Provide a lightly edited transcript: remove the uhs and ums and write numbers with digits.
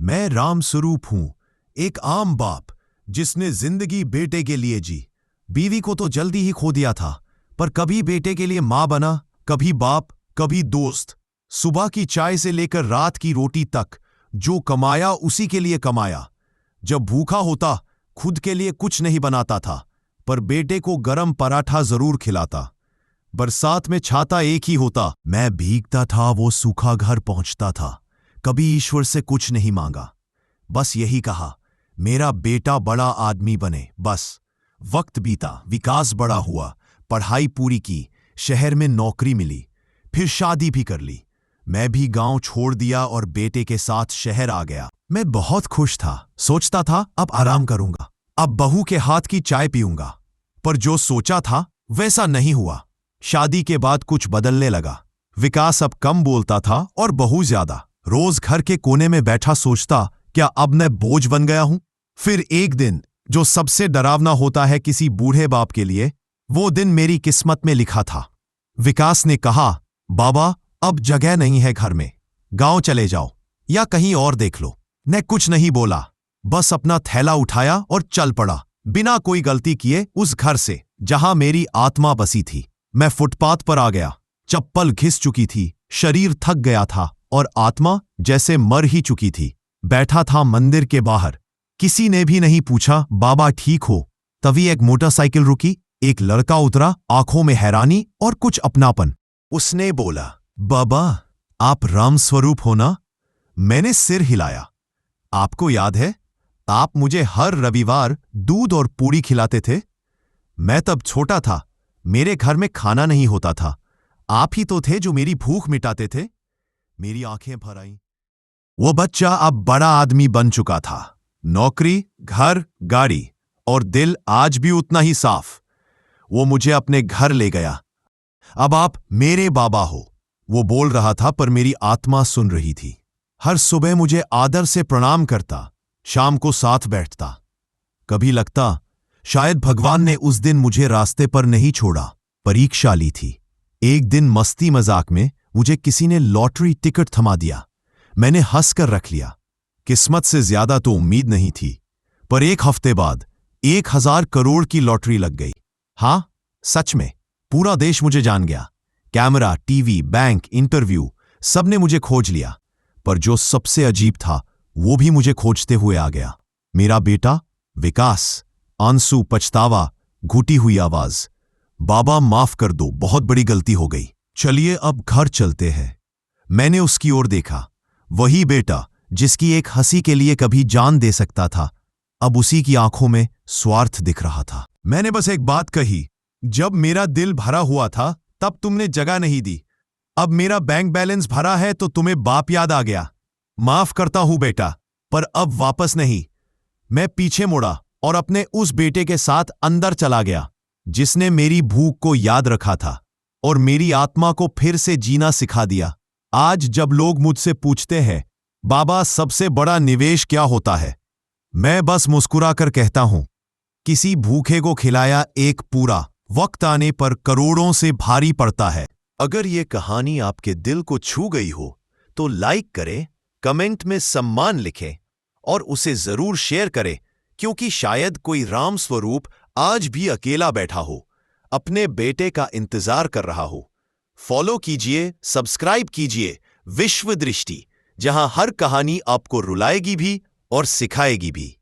मैं राम स्वरूप हूं, एक आम बाप जिसने जिंदगी बेटे के लिए जी। बीवी को तो जल्दी ही खो दिया था, पर कभी बेटे के लिए मां बना, कभी बाप, कभी दोस्त। सुबह की चाय से लेकर रात की रोटी तक जो कमाया उसी के लिए कमाया। जब भूखा होता खुद के लिए कुछ नहीं बनाता था, पर बेटे को गरम पराठा जरूर खिलाता। बरसात में छाता एक ही होता, मैं भीगता था, वो सूखा घर पहुंचता था। कभी ईश्वर से कुछ नहीं मांगा, बस यही कहा, मेरा बेटा बड़ा आदमी बने बस। वक्त बीता, विकास बड़ा हुआ, पढ़ाई पूरी की, शहर में नौकरी मिली, फिर शादी भी कर ली। मैं भी गांव छोड़ दिया और बेटे के साथ शहर आ गया। मैं बहुत खुश था, सोचता था अब आराम करूंगा, अब बहू के हाथ की चाय पीऊंगा। पर जो सोचा था वैसा नहीं हुआ। शादी के बाद कुछ बदलने लगा। विकास अब कम बोलता था और बहू ज्यादा। रोज घर के कोने में बैठा सोचता, क्या अब मैं बोझ बन गया हूं? फिर एक दिन, जो सबसे डरावना होता है किसी बूढ़े बाप के लिए, वो दिन मेरी किस्मत में लिखा था। विकास ने कहा, बाबा अब जगह नहीं है घर में, गांव चले जाओ या कहीं और देख लो। मैं कुछ नहीं बोला, बस अपना थैला उठाया और चल पड़ा, बिना कोई गलती किए उस घर से जहां मेरी आत्मा बसी थी। मैं फुटपाथ पर आ गया। चप्पल घिस चुकी थी, शरीर थक गया था और आत्मा जैसे मर ही चुकी थी। बैठा था मंदिर के बाहर। किसी ने भी नहीं पूछा, बाबा ठीक हो? तभी एक मोटरसाइकिल रुकी, एक लड़का उतरा, आंखों में हैरानी और कुछ अपनापन। उसने बोला, बाबा आप राम स्वरूप हो ना? मैंने सिर हिलाया। आपको याद है, आप मुझे हर रविवार दूध और पूड़ी खिलाते थे। मैं तब छोटा था, मेरे घर में खाना नहीं होता था। आप ही तो थे जो मेरी भूख मिटाते थे। मेरी आंखें भर आईं। वो बच्चा अब बड़ा आदमी बन चुका था। नौकरी, घर, गाड़ी और दिल आज भी उतना ही साफ। वो मुझे अपने घर ले गया। अब आप मेरे बाबा हो, वो बोल रहा था, पर मेरी आत्मा सुन रही थी। हर सुबह मुझे आदर से प्रणाम करता, शाम को साथ बैठता। कभी लगता शायद भगवान ने उस दिन मुझे रास्ते पर नहीं छोड़ा, परीक्षा ली थी। एक दिन मस्ती मजाक में मुझे किसी ने लॉटरी टिकट थमा दिया। मैंने हंसकर रख लिया। किस्मत से ज्यादा तो उम्मीद नहीं थी, पर एक हफ्ते बाद 1000 करोड़ की लॉटरी लग गई। हां, सच में पूरा देश मुझे जान गया। कैमरा, टीवी, बैंक, इंटरव्यू, सबने मुझे खोज लिया। पर जो सबसे अजीब था, वो भी मुझे खोजते हुए आ गया। मेरा बेटा विकास। आंसू, पछतावा, घुटी हुई आवाज, बाबा माफ कर दो, बहुत बड़ी गलती हो गई, चलिए अब घर चलते हैं। मैंने उसकी ओर देखा। वही बेटा जिसकी एक हंसी के लिए कभी जान दे सकता था, अब उसी की आंखों में स्वार्थ दिख रहा था। मैंने बस एक बात कही, जब मेरा दिल भरा हुआ था तब तुमने जगह नहीं दी। अब मेरा बैंक बैलेंस भरा है तो तुम्हें बाप याद आ गया। माफ करता हूं बेटा, पर अब वापस नहीं। मैं पीछे मुड़ा और अपने उस बेटे के साथ अंदर चला गया जिसने मेरी भूख को याद रखा था और मेरी आत्मा को फिर से जीना सिखा दिया। आज जब लोग मुझसे पूछते हैं, बाबा सबसे बड़ा निवेश क्या होता है, मैं बस मुस्कुराकर कहता हूं, किसी भूखे को खिलाया एक पूरा, वक्त आने पर करोड़ों से भारी पड़ता है। अगर ये कहानी आपके दिल को छू गई हो तो लाइक करें, कमेंट में सम्मान लिखें और उसे जरूर शेयर करें, क्योंकि शायद कोई राम स्वरूप आज भी अकेला बैठा हो, अपने बेटे का इंतजार कर रहा हो। फॉलो कीजिए, सब्सक्राइब कीजिए विश्व दृष्टि, जहां हर कहानी आपको रुलाएगी भी और सिखाएगी भी।